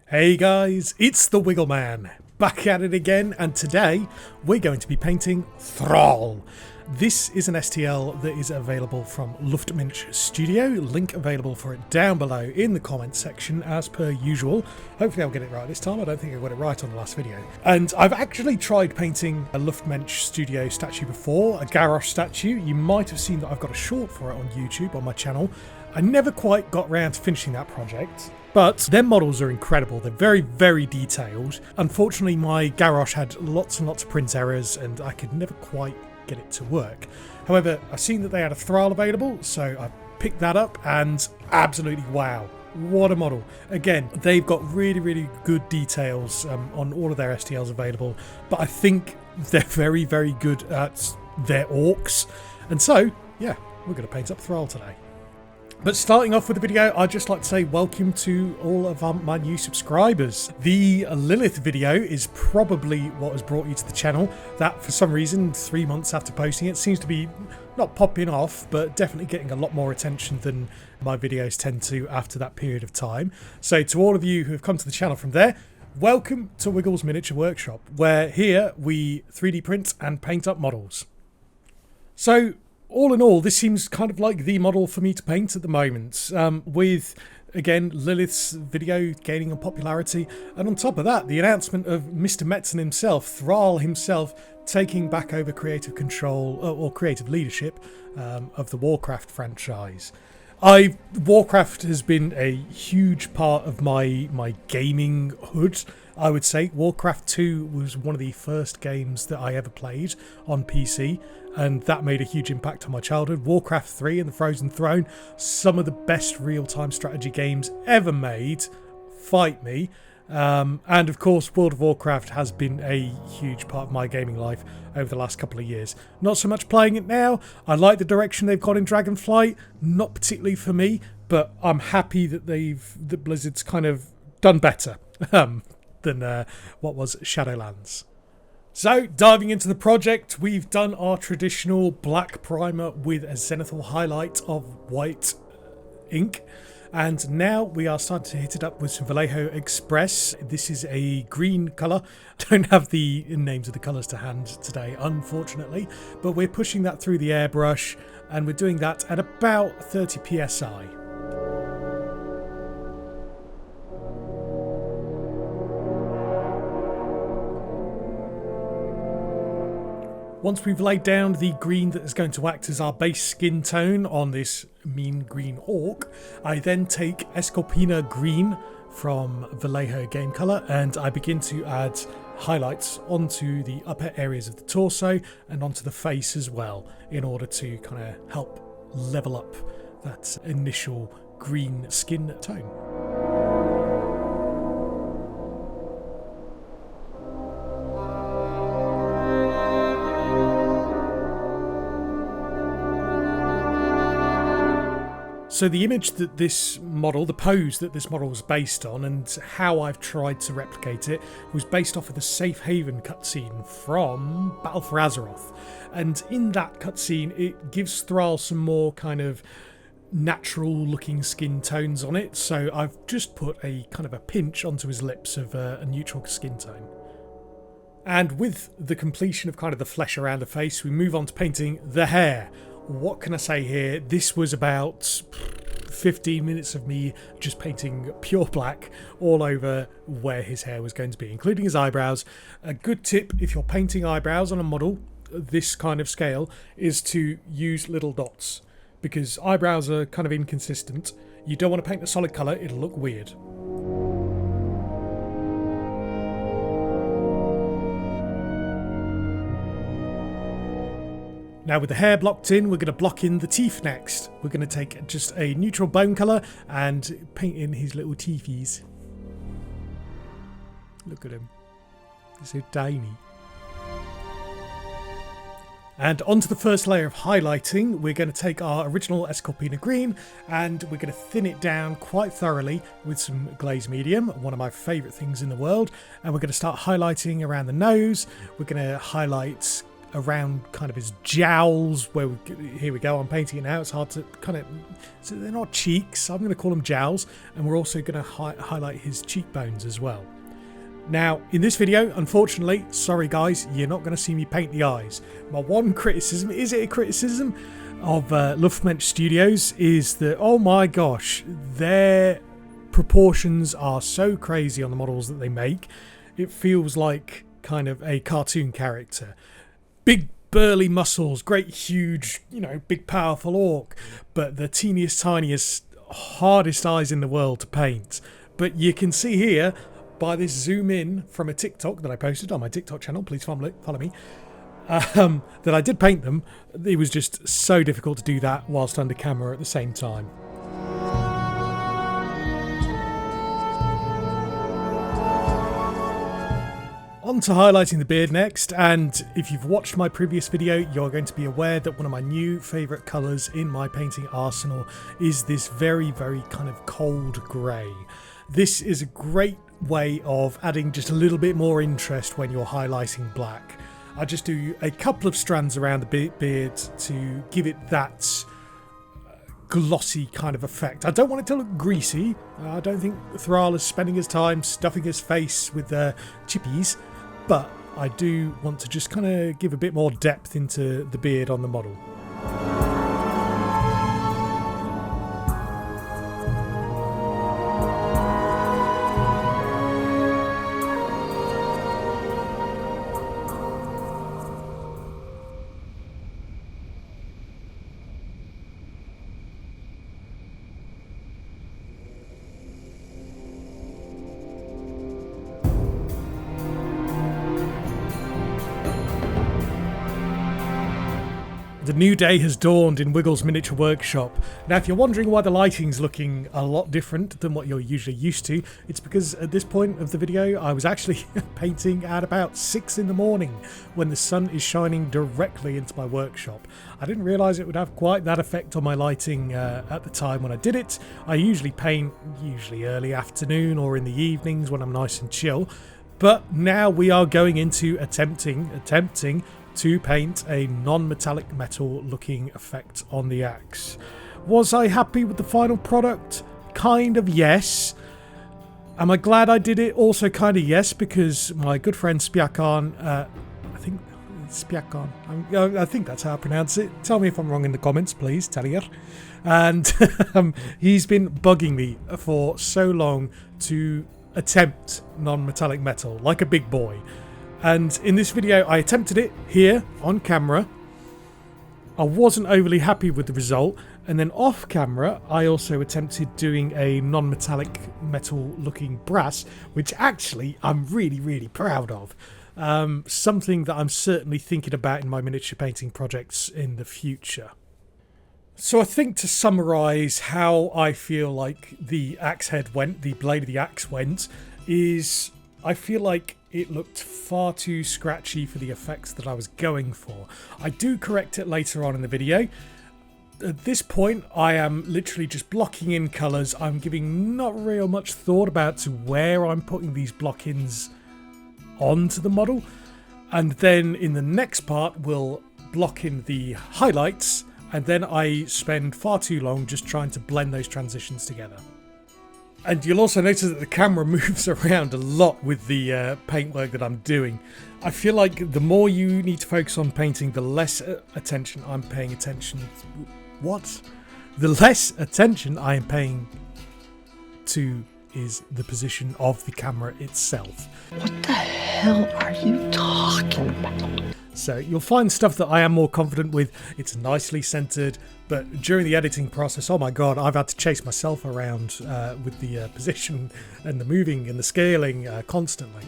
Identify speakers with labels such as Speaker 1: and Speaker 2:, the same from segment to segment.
Speaker 1: Hey guys, it's the Wiggle Man, back at it again, and today we're going to be painting Thrall. This is an STL that is available from Luftmensch Studio, link available for it down below in the comments section as per usual. Hopefully I'll get it right this time. I don't think I got it right on the last video. And I've actually tried painting a Luftmensch Studio statue before, a Garrosh statue. You might have seen that I've got a short for it on YouTube on my channel. I never quite got round to finishing that project, but their models are incredible. They're very, very detailed. Unfortunately, my Garrosh had lots and lots of print errors and I could never quite get it to work. However, I've seen that they had a Thrall available, so I picked that up and absolutely wow. What a model. Again, they've got really, really good details on all of their STLs available, but I think they're very, very good at their orcs. And so, yeah, we're going to paint up Thrall today. But starting off with the video, I'd just like to say welcome to all of my new subscribers. The Lilith video is probably what has brought you to the channel. That, for some reason, 3 months after posting it, seems to be not popping off, but definitely getting a lot more attention than my videos tend to after that period of time. So to all of you who have come to the channel from there, welcome to Wiggle's Miniature Workshop, where here we 3D print and paint up models. So, all in all, this seems kind of like the model for me to paint at the moment, with, again, Lilith's video gaining in popularity, and on top of that, the announcement of Mr. Metzen himself, Thrall himself, taking back over creative control, or creative leadership, of the Warcraft franchise. Warcraft has been a huge part of my gaming hood, I would say. Warcraft 2 was one of the first games that I ever played on PC, and that made a huge impact on my childhood. Warcraft 3 and the Frozen Throne, some of the best real-time strategy games ever made. Fight me. And of course, World of Warcraft has been a huge part of my gaming life over the last couple of years. Not so much playing it now. I like the direction they've gone in Dragonflight. Not particularly for me, but I'm happy that that Blizzard's kind of done better than what was Shadowlands. So, diving into the project, we've done our traditional black primer with a zenithal highlight of white ink. And now we are starting to hit it up with some Vallejo Express. This is a green colour. Don't have the names of the colours to hand today, unfortunately. But we're pushing that through the airbrush, and we're doing that at about 30 psi. Once we've laid down the green that is going to act as our base skin tone on this mean green orc, I then take Escalpina green from Vallejo Game Colour and I begin to add highlights onto the upper areas of the torso and onto the face as well, in order to kind of help level up that initial green skin tone. So the image that this model, the pose that this model was based on, and how I've tried to replicate it, was based off of the Safe Haven cutscene from Battle for Azeroth. And in that cutscene, it gives Thrall some more kind of natural looking skin tones on it. So I've just put a kind of a pinch onto his lips of a neutral skin tone. And with the completion of kind of the flesh around the face, we move on to painting the hair. What can I say here? This was about 15 minutes of me just painting pure black all over where his hair was going to be, including his eyebrows. A good tip if you're painting eyebrows on a model this kind of scale is to use little dots, because eyebrows are kind of inconsistent. You don't want to paint a solid colour, it'll look weird. Now with the hair blocked in, we're going to block in the teeth next. We're going to take just a neutral bone colour and paint in his little teethies. Look at him. He's so tiny. And onto the first layer of highlighting, we're going to take our original Escalpina green and we're going to thin it down quite thoroughly with some glaze medium, one of my favourite things in the world. And we're going to start highlighting around the nose. We're going to highlight around kind of his jowls, where here we go, I'm painting it now. It's hard to kind of, so they're not cheeks, I'm going to call them jowls, and we're also going to highlight his cheekbones as well. Now, in this video, unfortunately, sorry guys, you're not going to see me paint the eyes. My one criticism, is it a criticism, of Luftmensch Studios is that, oh my gosh, their proportions are so crazy on the models that they make. It feels like kind of a cartoon character. Big burly muscles, great huge, you know, big powerful orc, but the teeniest, tiniest, hardest eyes in the world to paint. But you can see here, by this zoom in from a TikTok that I posted on my TikTok channel, please follow me, that I did paint them. It was just so difficult to do that whilst under camera at the same time. On to highlighting the beard next, and if you've watched my previous video, you're going to be aware that one of my new favourite colours in my painting arsenal is this very, very kind of cold grey. This is a great way of adding just a little bit more interest when you're highlighting black. I just do a couple of strands around the beard to give it that glossy kind of effect. I don't want it to look greasy. I don't think Thrall is spending his time stuffing his face with chippies, but I do want to just kind of give a bit more depth into the beard on the model. The new day has dawned in Wiggle's miniature workshop. Now, if you're wondering why the lighting's looking a lot different than what you're usually used to, it's because at this point of the video, I was actually painting at about 6 in the morning when the sun is shining directly into my workshop. I didn't realise it would have quite that effect on my lighting at the time when I did it. I usually paint early afternoon or in the evenings when I'm nice and chill. But now we are going into attempting to paint a non-metallic metal looking effect on the axe. Was I happy with the final product? Kind of, yes. Am I glad I did it? Also kind of yes, because my good friend Spiakon, I think Spiakon, I think that's how I pronounce it. Tell me if I'm wrong in the comments, please, Talier. And he's been bugging me for so long to attempt non-metallic metal, like a big boy. And in this video, I attempted it here on camera. I wasn't overly happy with the result. And then off camera, I also attempted doing a non-metallic metal looking brass, which actually I'm really, really proud of. Something that I'm certainly thinking about in my miniature painting projects in the future. So I think to summarise how I feel like the axe head went, the blade of the axe went, is I feel like it looked far too scratchy for the effects that I was going for. I do correct it later on in the video. At this point, I am literally just blocking in colours. I'm giving not real much thought about to where I'm putting these block-ins onto the model. And then in the next part, we'll block in the highlights. And then I spend far too long just trying to blend those transitions together. And you'll also notice that the camera moves around a lot with the paintwork that I'm doing. I feel like the more you need to focus on painting, the less attention I'm paying attention. What? The less attention I am paying to is the position of the camera itself.
Speaker 2: What the hell are you talking about?
Speaker 1: So you'll find stuff that I am more confident with. It's nicely centered, but during the editing process, oh my god, I've had to chase myself around with the position and the moving and the scaling constantly.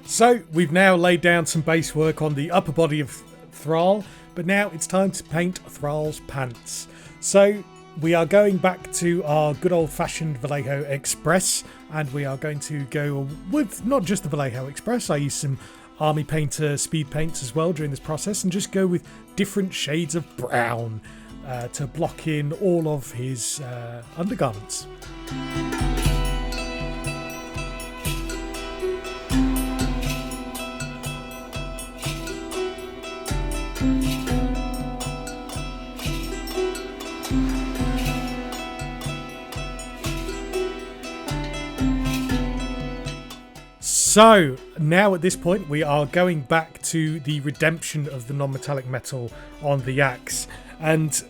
Speaker 1: So we've now laid down some base work on the upper body of Thrall, but now it's time to paint Thrall's pants. So we are going back to our good old-fashioned Vallejo Express, and we are going to go with not just the Vallejo Express. I used some Army Painter speed paints as well during this process, and just go with different shades of brown. to block in all of his undergarments. So now at this point we are going back to the redemption of the non-metallic metal on the axe, and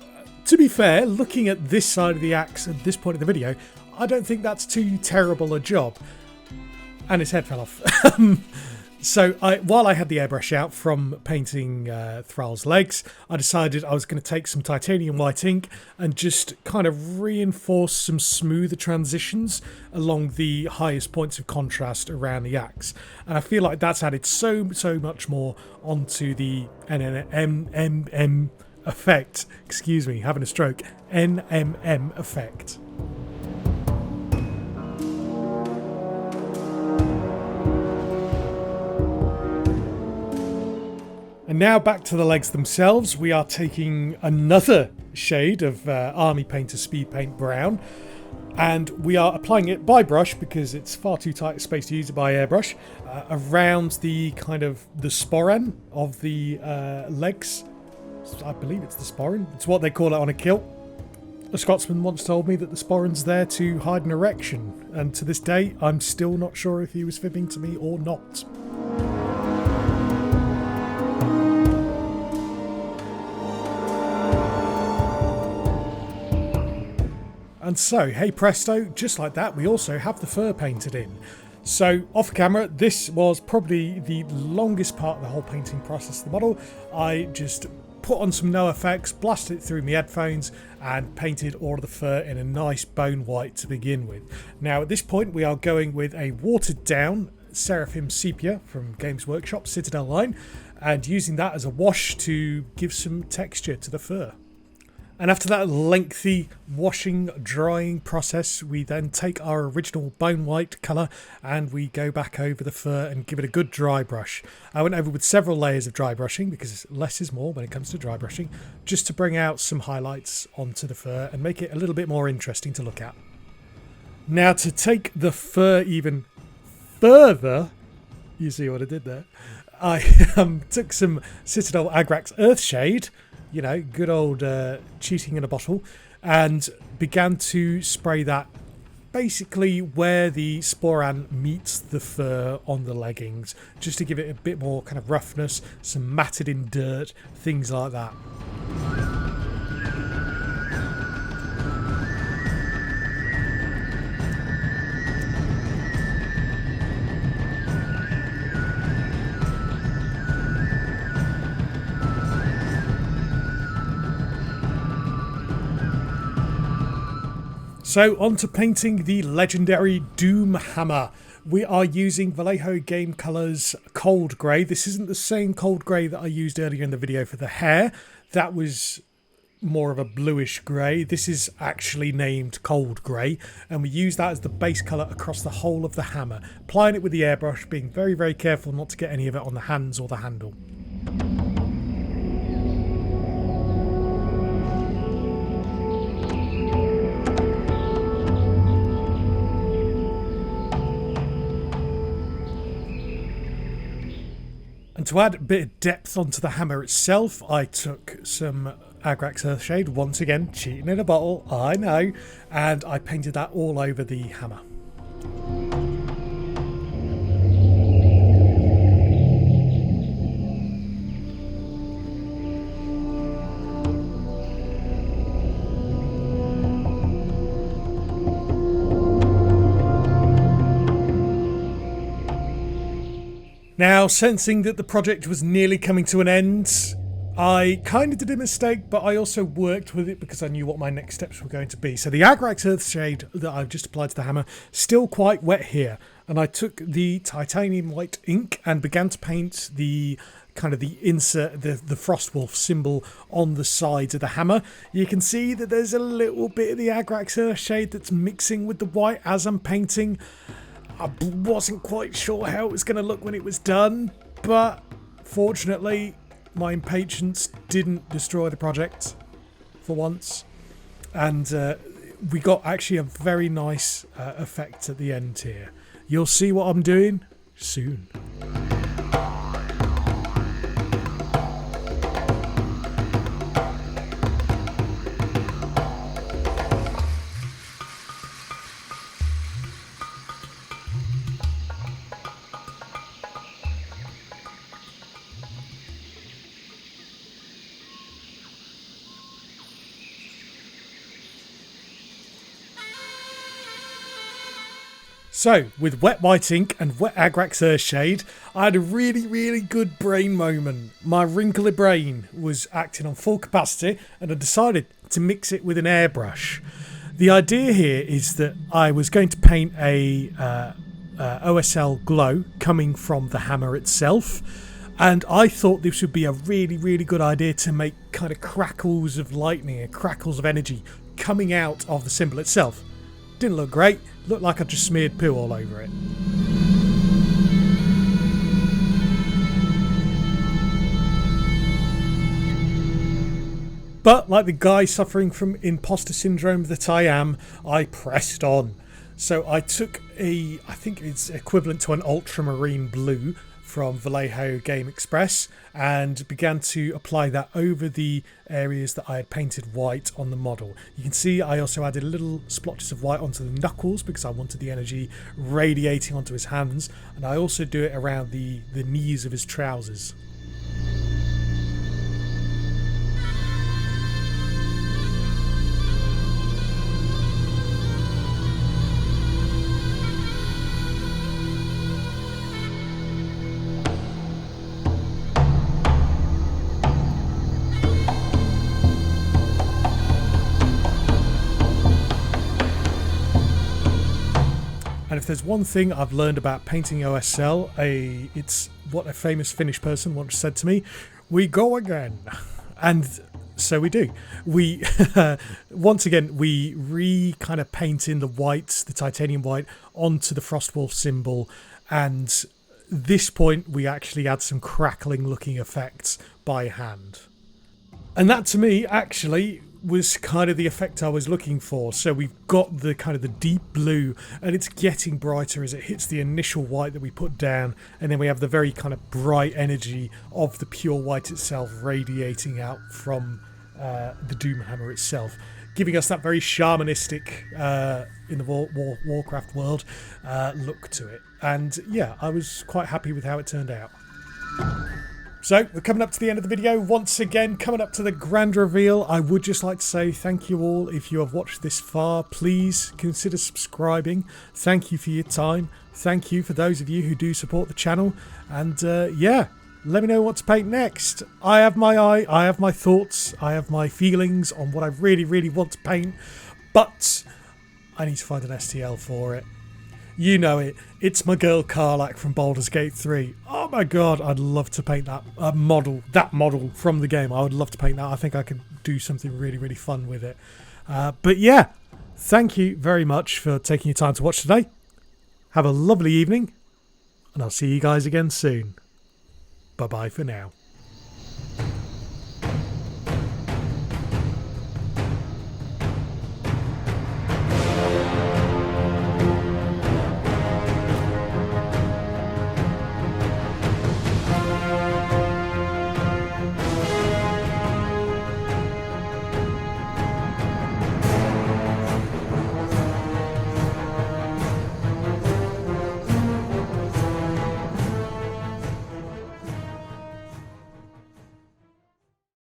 Speaker 1: to be fair, looking at this side of the axe at this point of the video, I don't think that's too terrible a job. And his head fell off. So while I had the airbrush out from painting Thrall's legs, I decided I was going to take some titanium white ink and just kind of reinforce some smoother transitions along the highest points of contrast around the axe. And I feel like that's added so much more onto the NMM effect. Excuse me, having a stroke. NMM effect. And now back to the legs themselves. We are taking another shade of Army Painter Speed Paint Brown, and we are applying it by brush because it's far too tight a space to use it by airbrush around the kind of the sporran of the legs. I believe it's the sporran. It's what they call it on a kilt. A Scotsman once told me that the sporran's there to hide an erection, and to this day I'm still not sure if he was fibbing to me or not. And so, hey presto, just like that, we also have the fur painted in. So, off camera, this was probably the longest part of the whole painting process of the model. I just put on some no effects, blasted it through my headphones, and painted all of the fur in a nice bone white to begin with. Now, at this point, we are going with a watered down Seraphim Sepia from Games Workshop Citadel line, and using that as a wash to give some texture to the fur. And after that lengthy washing, drying process, we then take our original bone white colour and we go back over the fur and give it a good dry brush. I went over with several layers of dry brushing because less is more when it comes to dry brushing, just to bring out some highlights onto the fur and make it a little bit more interesting to look at. Now to take the fur even further, you see what I did there? I took some Citadel Agrax Earthshade, you know, good old cheating in a bottle, and began to spray that basically where the sporran meets the fur on the leggings, just to give it a bit more kind of roughness, some matted in dirt, things like that. So on to painting the legendary Doom Hammer. We are using Vallejo Game Colors Cold Grey. This isn't the same cold grey that I used earlier in the video for the hair. That was more of a bluish grey. This is actually named Cold Grey, and we use that as the base colour across the whole of the hammer. Applying it with the airbrush, being very careful not to get any of it on the hands or the handle. And to add a bit of depth onto the hammer itself, I took some Agrax Earthshade, once again, cheating in a bottle, I know, and I painted that all over the hammer. Now, sensing that the project was nearly coming to an end, I kind of did a mistake, but I also worked with it because I knew what my next steps were going to be. So the Agrax Earthshade that I've just applied to the hammer, still quite wet here. And I took the titanium white ink and began to paint the kind of the insert, the Frostwolf symbol on the sides of the hammer. You can see that there's a little bit of the Agrax Earthshade that's mixing with the white as I'm painting. I wasn't quite sure how it was going to look when it was done, but fortunately my impatience didn't destroy the project. for once. And we got actually a very nice effect at the end here. You'll see what I'm doing soon. So, with wet white ink and wet Agrax Earthshade, I had a really good brain moment. My wrinkly brain was acting on full capacity and I decided to mix it with an airbrush. The idea here is that I was going to paint a OSL Glow coming from the hammer itself, and I thought this would be a really good idea to make kind of crackles of lightning and crackles of energy coming out of the symbol itself. Didn't look great. Looked like I just smeared poo all over it. But like the guy suffering from imposter syndrome that I am, I pressed on. So I took I think it's equivalent to an ultramarine blue from Vallejo Game Express, and began to apply that over the areas that I had painted white on the model. You can see I also added little splotches of white onto the knuckles because I wanted the energy radiating onto his hands, and I also do it around the knees of his trousers. And if there's one thing I've learned about painting OSL, it's what a famous Finnish person once said to me: we go again. And so we do. We once again we kind of paint in the white, the titanium white, onto the Frostwolf symbol, and this point we actually add some crackling looking effects by hand. And that to me actually was kind of the effect I was looking for. So we've got the kind of the deep blue, and it's getting brighter as it hits the initial white that we put down, and then we have the very kind of bright energy of the pure white itself radiating out from the Doomhammer itself, giving us that very shamanistic in the Warcraft world look to it. And yeah, I was quite happy with how it turned out. So, we're coming up to the end of the video. Once again, coming up to the grand reveal, I would just like to say thank you all. If you have watched this far, please consider subscribing. Thank you for your time. Thank you for those of you who do support the channel. And yeah, let me know what to paint next. I have my eye, I have my thoughts, I have my feelings on what I really want to paint. But I need to find an STL for it. You know it. It's my girl Karlach from Baldur's Gate 3. Oh my god, I'd love to paint that model from the game. I would love to paint that. I think I could do something really fun with it. But yeah, thank you very much for taking your time to watch today. Have a lovely evening, and I'll see you guys again soon. Bye bye for now.